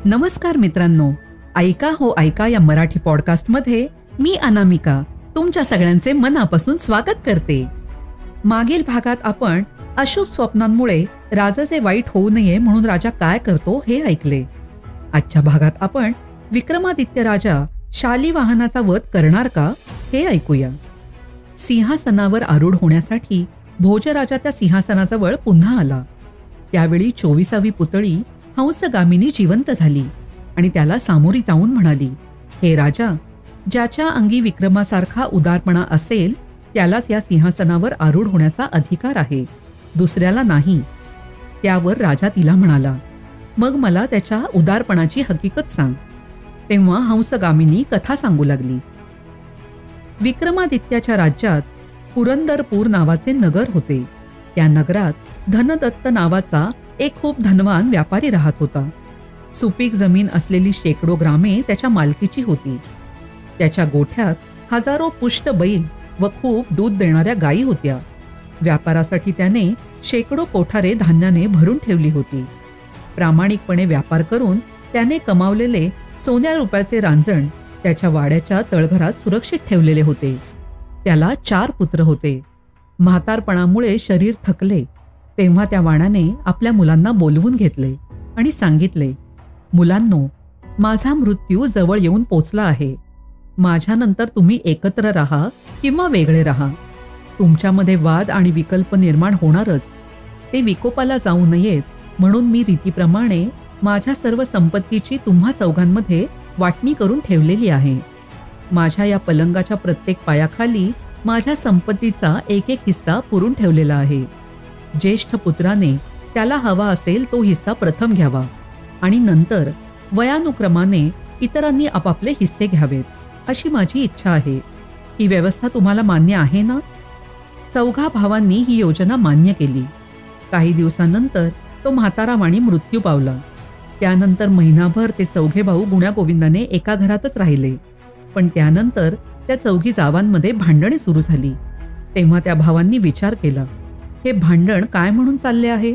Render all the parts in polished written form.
नमस्कार मित्रांनो, ऐका हो ऐका या मराठी पॉडकास्टमध्ये मी अनामिका तुमच्या सगळ्यांचे मनापासून स्वागत करते. मागील भागात आपण अशुभ स्वप्नांमुळे राजाचे वाईट होऊ नये म्हणून राजा काय करतो हे ऐकले. आजच्या भागात आपण विक्रमादित्य राजा शालिवाहनाचा वध करणार का हे ऐकूया. सिंहासनावर आरूढ होण्यासाठी भोजराजा त्या सिंहासनाजवळ पुन्हा आला. त्यावेळी 24वी पुतळी हंसगामिनी जिवंत झाली आणि त्याला सामोरी जाऊन म्हणाली, हे राजा, ज्याच्या अंगी विक्रमासारखा उदारपणा असेल त्यालाच या सिंहासनावर आरूढ होण्याचा अधिकार आहे, दुसऱ्याला नाही. त्यावर राजा तिला म्हणाला, मग मला त्याच्या उदारपणाची हकीकत सांग. तेव्हा हंसगामिनी कथा सांगू लागली. विक्रमादित्याच्या राज्यात पुरंदरपूर नावाचे नगर होते. त्या नगरात धनदत्त नावाचा एक खूप धनवान व्यापारी राहत होता. सुपीक जमीन असलेली शेकडो ग्रामे त्याच्या मालकीची होती. त्याच्या गोठ्यात हजारो पुष्ट बैल व खूप दूध देणाऱ्या गायी होत्या. व्यापारासाठी त्याने शेकडो कोठारे धान्याने भरून ठेवली होती. प्रामाणिकपणे व्यापार करून त्याने कमावलेले सोन्या रुपयाचे रांजण त्याच्या वाड्याच्या तळघरात सुरक्षित ठेवलेले होते. त्याला 4 पुत्र होते. म्हातारपणामुळे शरीर थकले तेव्हा त्या वाणाने आपल्या मुलांना बोलवून घेतले आणि सांगितले, मुलांनो, माझा मृत्यू जवळ येऊन पोचला आहे. माझ्यानंतर तुम्ही एकत्र राहा किंवा वेगळे राहा. तुमच्यामध्ये वाद आणि विकल्प निर्माण होणारच. ते विकोपाला जाऊ नयेत म्हणून मी रीतीप्रमाणे माझ्या सर्व संपत्तीची तुम्हा चौघांमध्ये वाटणी करून ठेवलेली आहे. माझ्या या पलंगाच्या प्रत्येक पायाखाली माझ्या संपत्तीचा एक हिस्सा पुरून ठेवलेला आहे. ज्येष्ठ पुत्राने त्याला हवा असेल तो हिस्सा प्रथम घ्यावा आणि नंतर वयानुक्रमाने इतरांनी आपापले हिस्से घ्यावेत, अशी माझी इच्छा आहे. ही व्यवस्था तुम्हाला मान्य आहे ना? 4 भावांनी ही योजना मान्य केली. काही दिवसांनंतर तो म्हातारावाणी मृत्यू पावला. त्यानंतर महिनाभर ते 4 भाऊ गुण्यागोविंदाने एका घरातच राहिले. पण त्यानंतर त्या 4 जावांमध्ये भांडणे सुरू झाली. तेव्हा त्या भावांनी विचार केला, हे भांडण काय म्हणून चालले आहे?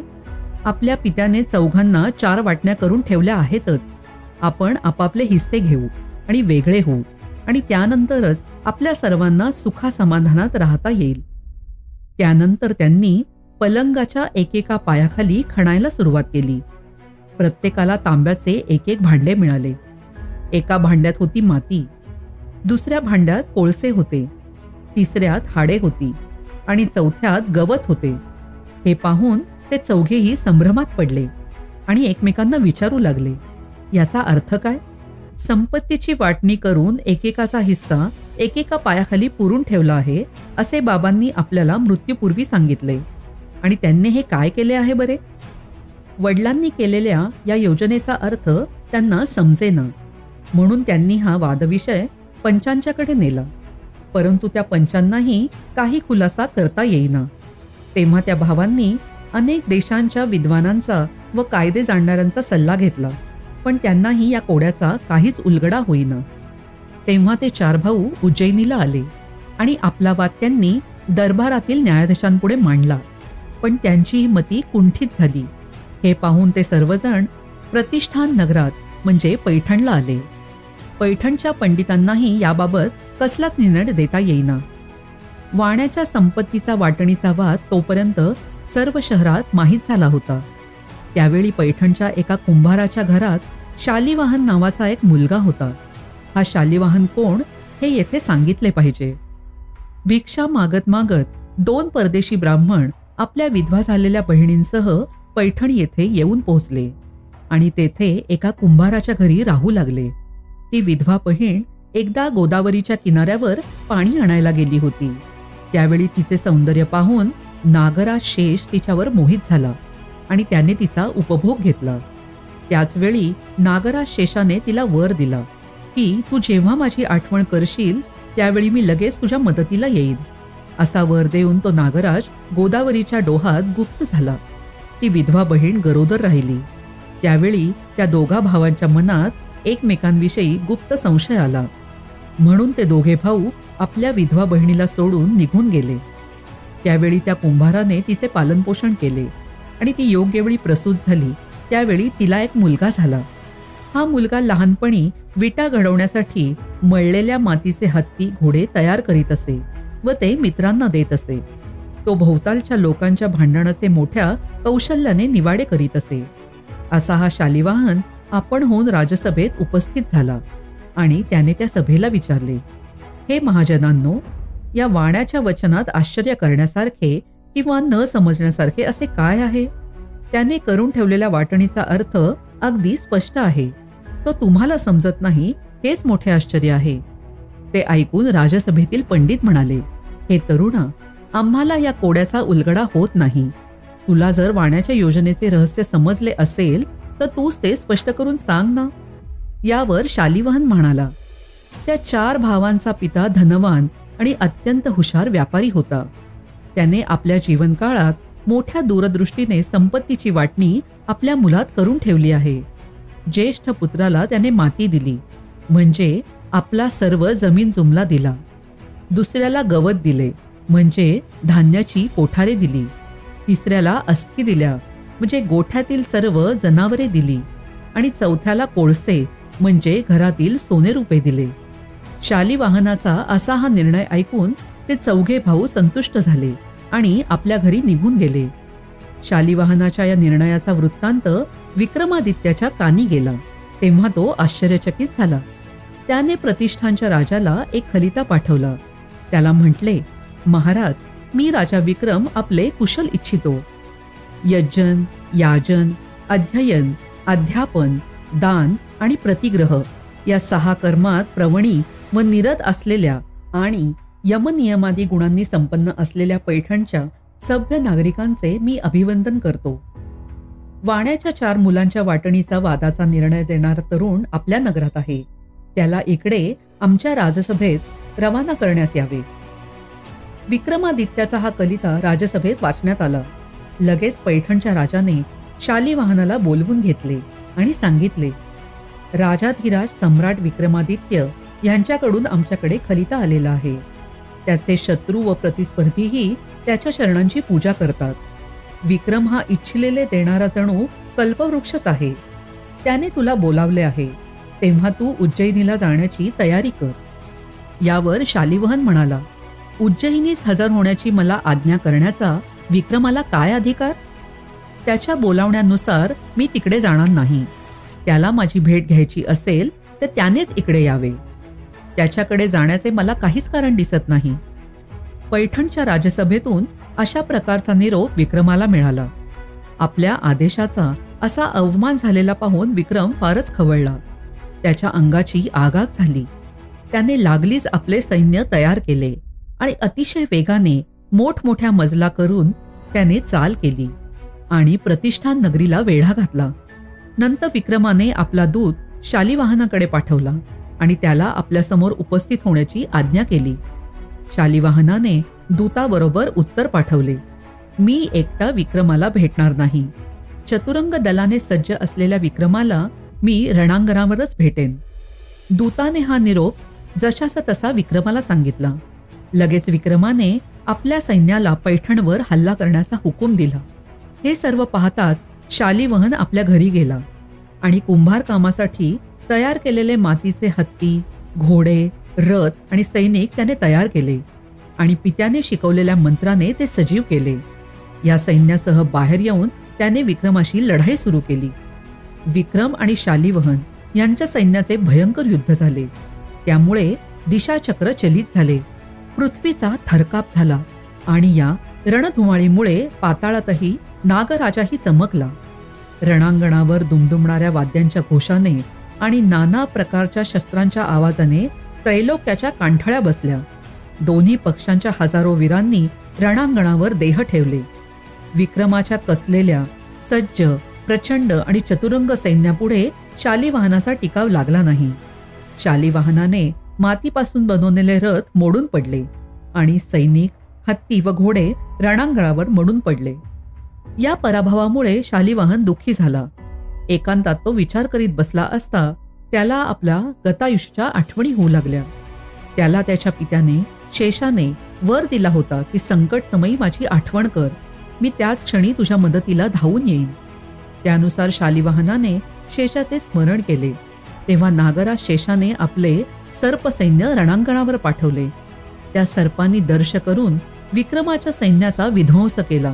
आपल्या पित्याने 4घांना 4 वाटण्या करून ठेवल्या आहेतच. आपण आपापले हिस्से घेऊ आणि वेगळे होऊ आणि त्यानंतरच आपल्या सर्वांना सुखासमाधानात राहता येईल. त्यानंतर त्यांनी पलंगाच्या एकेका पायाखाली खणायला सुरुवात केली. प्रत्येकाला तांब्याचे एक भांडे मिळाले. एका भांड्यात होती माती, दुसऱ्या भांड्यात कोळसे होते, तिसऱ्यात हाडे होती आणि 4थ्यात गवत होते. हे पाहून ते 4घेही संभ्रमात पडले आणि एकमेकांना विचारू लागले, याचा अर्थ काय? संपत्तीची वाटणी करून एकेकाचा हिस्सा एकेका पायाखाली पुरून ठेवला आहे असे बाबांनी आपल्याला मृत्यूपूर्वी सांगितले आणि त्यांनी हे काय केले आहे बरे? वडिलांनी केलेल्या या योजनेचा अर्थ त्यांना समजेना म्हणून त्यांनी हा वादविषय पंचांच्याकडे नेला. परंतु त्या पंचांनाही काही खुलासा करता येईना. तेव्हा त्या भावांनी अनेक देशांच्या विद्वानांचा व कायदे जाणणाऱ्यांचा सल्ला घेतला, पण त्यांनाही या कोड्याचा काहीच उलगडा होईना. तेव्हा ते 4 भाऊ उज्जैनीला आले आणि आपला वाद त्यांनी दरबारातील न्यायाधीशांपुढे मांडला, पण त्यांची मती कुंठित झाली. हे पाहून ते सर्वजण प्रतिष्ठान नगरात म्हणजे पैठणला आले. पैठणच्या पंडितांनाही याबाबत कसलाच निर्णय देता येईना. वाण्याच्या संपत्तीचा वाटणीचा वाद तोपर्यंत सर्व शहरात माहीत झाला होता. त्यावेळी पैठणच्या एका कुंभाराच्या घरात शालिवाहन नावाचा एक मुलगा होता. हा शालिवाहन कोण हे येथे सांगितले पाहिजे. भिक्षा मागत मागत 2 परदेशी ब्राह्मण आपल्या विधवा झालेल्या बहिणींसह पैठण येथे येऊन पोहोचले आणि तेथे एका कुंभाराच्या घरी राहू लागले. ती विधवा बहीण एकदा गोदावरीच्या किनाऱ्यावर पाणी आणायला गेली होती. त्यावेळी तिचे सौंदर्य पाहून नागराज शेष तिच्यावर मोहित झाला आणि त्याने तिचा उपभोग घेतला. त्याचवेळी नागराज शेषाने तिला वर दिला की तू जेव्हा माझी आठवण करशील त्यावेळी मी लगेच तुझ्या मदतीला येईन. असा वर देऊन तो नागराज गोदावरीच्या डोहात गुप्त झाला. ती विधवा बहीण गरोदर राहिली. त्यावेळी त्या 2 भावांच्या मनात एकमेकांविषयी गुप्त संशय आला म्हणून ते 2 भाऊ आपल्या विधवा बहिणीला सोडून निघून गेले. त्यावेळी त्या कुंभाराने तिचे पालनपोषण केले आणि ती योग्य वेळी प्रसूत झाली. त्यावेळी तिला एक मुलगा झाला. हा मुलगा लहानपणी विटा घडवण्यासाठी मळलेल्या मातीचे हत्ती घोडे तयार करीत असे व ते मित्रांना देत असे. तो भोवतालच्या लोकांच्या भांडणाचे मोठ्या कौशल्याने निवाडे करीत असे. असा हा शालिवाहन आपण होऊन राजसभेत उपस्थित झाला आणि त्याने त्या सभेला विचारले, हे महाजनांनो, या वाण्याच्या वचनात आश्चर्य करण्यासारखे किंवा न समजण्यासारखे असे काय आहे? त्याने करून ठेवलेल्या वाटणीचा अर्थ अगदी स्पष्ट आहे. तो तुम्हाला समजत नाही हेच मोठे आश्चर्य आहे. ते ऐकून राजसभेतील पंडित म्हणाले, हे तरुणा, आम्हाला या कोड्याचा उलगडा होत नाही. तुला जर वाण्याच्या योजनेचे रहस्य समजले असेल तर तूच ते स्पष्ट करून सांग ना. यावर शालिवाहन म्हणाला, त्या 4 भावांचा पिता धनवान आणि अत्यंत हुशार व्यापारी होता. त्याने आपल्या जीवनकाळात मोठ्या दूरदृष्टीने संपत्तीची वाटणी आपल्या मुलात करून ठेवली आहे. ज्येष्ठ पुत्राला त्याने माती दिली, म्हणजे आपला सर्व जमीन जुमला दिला. दुसऱ्याला गवत दिले, म्हणजे धान्याची कोठारे दिली. तिसऱ्याला अस्थी दिल्या, म्हणजे गोठ्यातील सर्व जनावरे दिली. आणि चौथ्याला कोळसे, म्हणजे घरातील सोने रुपे दिले. शालिवाहनाचा असा हा निर्णय ऐकून ते 4 भाऊ संतुष्ट झाले आणि आपल्या घरी निघून गेले. शालिवाहनाच्या या निर्णयाचा वृत्तांत विक्रमादित्याच्या कानी गेला, तेव्हा तो आश्चर्यचकित झाला. त्याने प्रतिष्ठानच्या राजाला एक खलिता पाठवला. त्याला म्हटले, महाराज, मी राजा विक्रम आपले कुशल इच्छितो. यज्जन, याजन, अध्ययन, अध्यापन, दान आणि प्रतिग्रह या 6 कर्मात प्रवणी व निरत असलेल्या आणि यमनियमादी गुणांनी संपन्न असलेल्या पैठणच्या सभ्य नागरिकांचे मी अभिवंदन करतो. वाण्याच्या 4 मुलांच्या वाटणीचा वादाचा निर्णय देणारा तरुण आपल्या नगरात आहे. त्याला इकडे आमच्या राजसभेत रवाना करण्यास यावे. विक्रमादित्याचा हा कलिता राजसभेत वाचण्यात आला. लगेच पैठणच्या राजाने शालिवाहनाला बोलवून घेतले आणि सांगितले, राजाधिराज सम्राट विक्रमादित्य यांच्याकडून आमच्याकडे खलिता आलेला आहे. त्याचे शत्रू व प्रतिस्पर्धीही त्याच्या चरणांची पूजा करतात. विक्रम हा इच्छिलेले देणारा जणू कल्पवृक्षच आहे. त्याने तुला बोलावले आहे, तेव्हा तू उज्जैनीला जाण्याची तयारी कर. यावर शालिवाहन म्हणाला, उज्जैनीस हजर होण्याची मला आज्ञा करण्याचा विक्रमाला काय अधिकार? त्याच्या बोलावण्यानुसार मी तिकडे जाणार नाही. त्याला माझी भेट घ्यायची असेल तर त्यानेच इकडे यावे. त्याच्याकडे जाण्याचे मला काहीच कारण दिसत नाही. पैठणच्या राजसभेतून अशा प्रकारचा निरोप विक्रमाला मिळाला. आपल्या आदेशाचा असा अवमान झालेला पाहून विक्रम फारच खवळला. त्याच्या अंगाची आगाग झाली. त्याने लागलीच आपले सैन्य तयार केले आणि अतिशय वेगाने मोठमोठ्या मजला करून त्याने चाल केली आणि प्रतिष्ठान नगरीला वेढा घातला. नंतर विक्रमाने आपला दूत शालिवाहनाकडे पाठवला आणि त्याला आपल्यासमोर उपस्थित होण्याची आज्ञा केली. शालिवाहनाने दूताबरोबर उत्तर पाठवले, मी एकटा विक्रमाला भेटणार नाही. चतुरंग दलाने सज्ज असलेल्या विक्रमाला मी रणांगणावरच भेटेन. दूताने हा निरोप जशाचा तसा विक्रमाला सांगितला. लगेच विक्रमाने आपल्या सैन्याला पैठणवर हल्ला करण्याचा हुकूम दिला. हे सर्व पाहताच शालिवाहन आपल्या घरी गेला आणि कुंभार कामासाठी तयार केलेले मातीचे हत्ती, घोडे, रथ आणि सैनिक त्याने तयार केले आणि पित्याने शिकवलेल्या मंत्राने ते सजीव केले. या सैन्यासह बाहेर येऊन त्याने विक्रमाशी लढाई सुरू केली. विक्रम आणि शालिवाहन यांच्या सैन्याचे भयंकर युद्ध झाले. त्यामुळे दिशाचक्र चलित झाले. पृथ्वीचा थरकाप झाला आणि या रणधुमाळीमुळे पाताळातही नागराजाही चमकला. रणांगणावर दुमदुमणाऱ्या वाद्यांच्या घोषाने आणि नाना प्रकारच्या शस्त्रांच्या आवाजाने त्रैलोक्याच्या कांठळ्या बसल्या. दोन्ही पक्षांच्या हजारो वीरांनी रणांगणावर देह ठेवले. विक्रमाच्या कसलेल्या, सज्ज, प्रचंड आणि चतुरंग सैन्यापुढे शालिवाहनाचा टिकाव लागला नाही. शालिवाहनाने मातीपासून बनवलेले रथ मोडून पडले आणि सैनिक, हत्ती व घोडे रणांगणावर मोडून पडले. या पराभवामुळे शालिवाहन दुःखी झाला. एकांतात तो विचार करीत बसला असता त्याला आपल्या गतायुष्याच्या आठवणी होऊ लागल्या. त्याला त्याच्या पित्याने शेषाने वर दिला होता की संकट समयी माझी आठवण कर, मी त्याच क्षणी तुझ्या मदतीला धावून येईन. त्यानुसार शालिवाहनाने शेषाचे स्मरण केले. तेव्हा नागराज शेषाने आपले सर्पसैन्य रणांगणावर पाठवले. त्या सर्पांनी दर्श करून विक्रमाच्या सैन्याचा विध्वंस केला.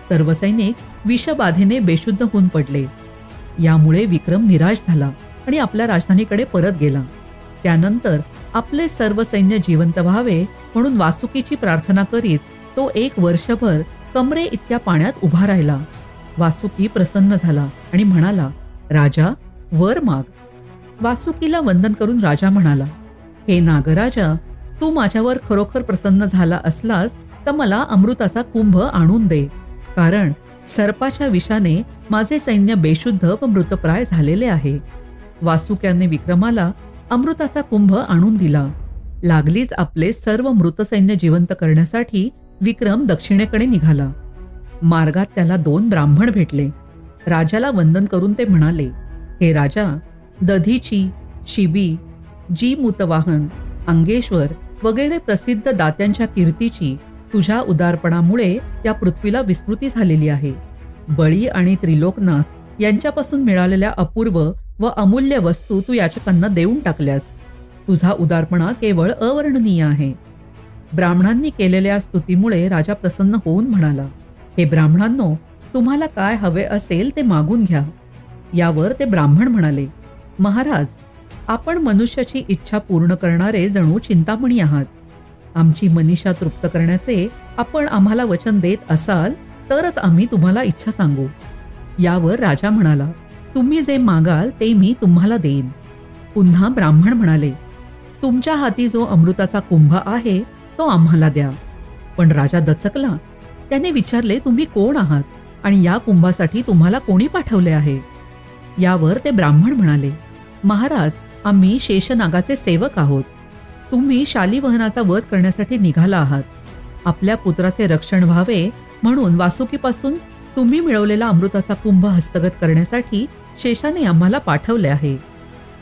सर्व सैनिक विषबाधेने बेशुद्ध होऊन पडले. यामुळे विक्रम निराश झाला आणि आपल्या राजधानीकडे परत गेला. त्यानंतर आपले सर्व सैन्य जिवंत व्हावे म्हणून वासुकीची प्रार्थना करीत तो 1 वर्षभर कमरे इतक्या पाण्यात उभा राहिला. वासुकी प्रसन्न झाला आणि म्हणाला, राजा, वर माग. वासुकीला वंदन करून राजा म्हणाला, हे नागराजा, तू माझ्यावर खरोखर प्रसन्न झाला असलास तर मला अमृताचा कुंभ आणून दे, कारण सर्पाच्या विषाने माझे सैन्य बेशुद्ध व मृतप्राय झालेले आहे. वासुक्याने विक्रमाला अमृताचा कुंभ आणून दिला. लागलीच आपले सर्व मृत सैन्य जिवंत करण्यासाठी विक्रम दक्षिणेकडे निघाला. मार्गात त्याला 2 ब्राह्मण भेटले. राजाला वंदन करून ते म्हणाले, हे राजा, दधीची, शिबी, जी मुतवाहन, अंगेश्वर वगैरे प्रसिद्ध दात्यांच्या कीर्तीची तुझ्या उदारपणामुळे या पृथ्वीला विस्मृती झालेली आहे. बळी आणि त्रिलोकनाथ यांच्यापासून मिळालेल्या अपूर्व व अमूल्य वस्तू तू याचकांना देऊन टाकल्यास. तुझा उदारपणा केवळ अवर्णनीय आहे. ब्राह्मणांनी केलेल्या स्तुतीमुळे राजा प्रसन्न होऊन म्हणाला, हे ब्राह्मणांनो, तुम्हाला काय हवे असेल ते मागून घ्या. यावर ते ब्राह्मण म्हणाले, महाराज, आपण मनुष्याची इच्छा पूर्ण करणारे जणू चिंतामणी आहात. आमची मनीषा तृप्त करण्याचे आपण आम्हाला वचन देत असाल तरच आम्ही तुम्हाला इच्छा सांगू. यावर राजा म्हणाला, तुम्ही जे मागाल ते मी तुम्हाला देईन. पुन्हा ब्राह्मण म्हणाले, तुमच्या हाती जो अमृताचा कुंभ आहे तो आम्हाला द्या. पण राजा दचकला. त्याने विचारले, तुम्ही कोण आहात आणि या कुंभासाठी तुम्हाला कोणी पाठवले आहे? यावर ते ब्राह्मण म्हणाले, महाराज, आम्ही शेषनागाचे सेवक आहोत. तुम्ही शालिवाहनाचा वध करण्यासाठी निघाला आहात. आपल्या पुत्राचे रक्षण व्हावे म्हणून वासुकीपासून तुम्ही मिळवलेला अमृताचा कुंभ हस्तगत करण्यासाठी शेषाने आम्हाला पाठवले आहे.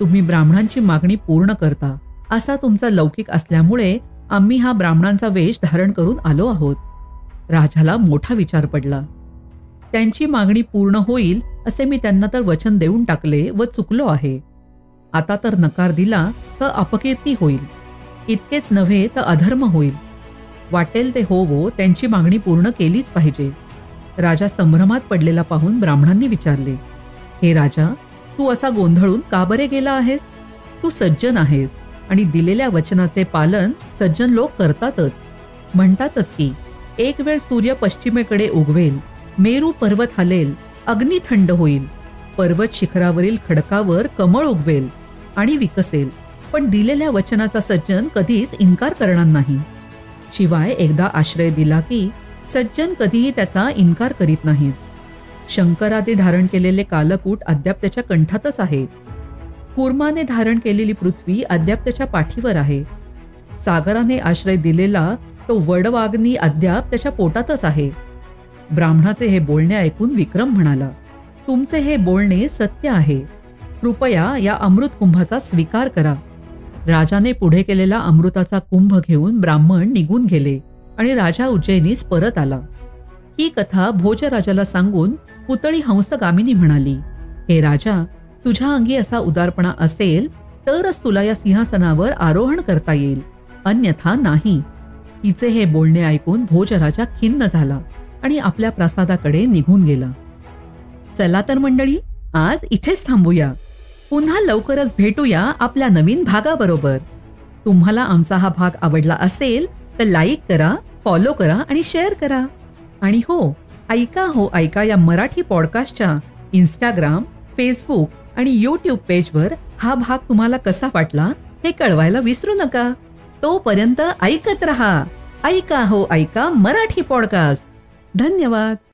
तुम्ही ब्राह्मणांची मागणी पूर्ण करता असा तुमचा लौकिक असल्यामुळे आम्ही हा ब्राह्मणांचा वेश धारण करून आलो आहोत. राजाला मोठा विचार पडला. त्यांची मागणी पूर्ण होईल असे मी त्यांना तर वचन देऊन टाकले व चुकलो आहे. आता तर नकार दिला तर अपकीर्ती होईल. इतकेच नव्हे तर अधर्म होईल. वाटेल ते होवो, त्यांची मागणी पूर्ण केलीच पाहिजे. राजा संभ्रमात पडलेला पाहून ब्राह्मणांनी विचारले, हे राजा, तू असा गोंधळून का बरे गेला आहेस? तू सज्जन आहेस आणि दिलेल्या वचनाचे पालन सज्जन लोक करतातच. म्हणतातच की एक वेळ सूर्य पश्चिमेकडे उगवेल, मेरू पर्वत हलेल, अग्नी थंड होईल, पर्वत शिखरावरील खडकावर कमळ उगवेल आणि विकसेल, पण दिलेल्या वचनाचा सज्जन कधीच इन्कार करणार नाही. शिवाय एकदा आश्रय दिला की सज्जन कधीही त्याचा इन्कार करीत नाहीत. शंकराने धारण केलेले कालकूट अद्याप त्याच्या कंठातच आहे. कूर्माने धारण केलेली पृथ्वी अद्याप त्याच्या पाठीवर आहे. सागराने आश्रय दिलेला तो वडवाग्नी अद्याप त्याच्या पोटातच आहे. ब्राह्मणाचे हे बोलणे ऐकून विक्रम म्हणाला, तुमचे हे बोलणे सत्य आहे. कृपया या अमृत कुंभाचा स्वीकार करा. राजाने पुढे केलेला अमृताचा कुंभ घेऊन ब्राह्मण निघून गेले आणि राजा उज्जैनीस परत आला. ही कथा भोजराजाला सांगून पुतळी हंसगामिनी म्हणाली, हे राजा, तुझ्या अंगी असा उदारपणा असेल तरच तुला या सिंहासनावर आरोहण करता येईल, अन्यथा नाही. तिचे हे बोलणे ऐकून भोजराजा खिन्न झाला आणि आपल्या प्रासादाकडे निघून गेला. चला तर मंडळी, आज इथेच थांबूया. पुन्हा लवकरच भेटूया आपल्या नवीन भागाबरोबर. तुम्हाला आमचा हा भाग आवडला असेल तर लाईक करा, फॉलो करा आणि शेअर करा. आणि हो ऐका या मराठी पॉडकास्टच्या इंस्टाग्राम, फेसबुक आणि यूट्यूब पेजवर हा भाग तुम्हाला कसा वाटला हे कळवायला विसरू नका. तोपर्यंत ऐकत रहा. ऐका मराठी पॉडकास्ट. धन्यवाद.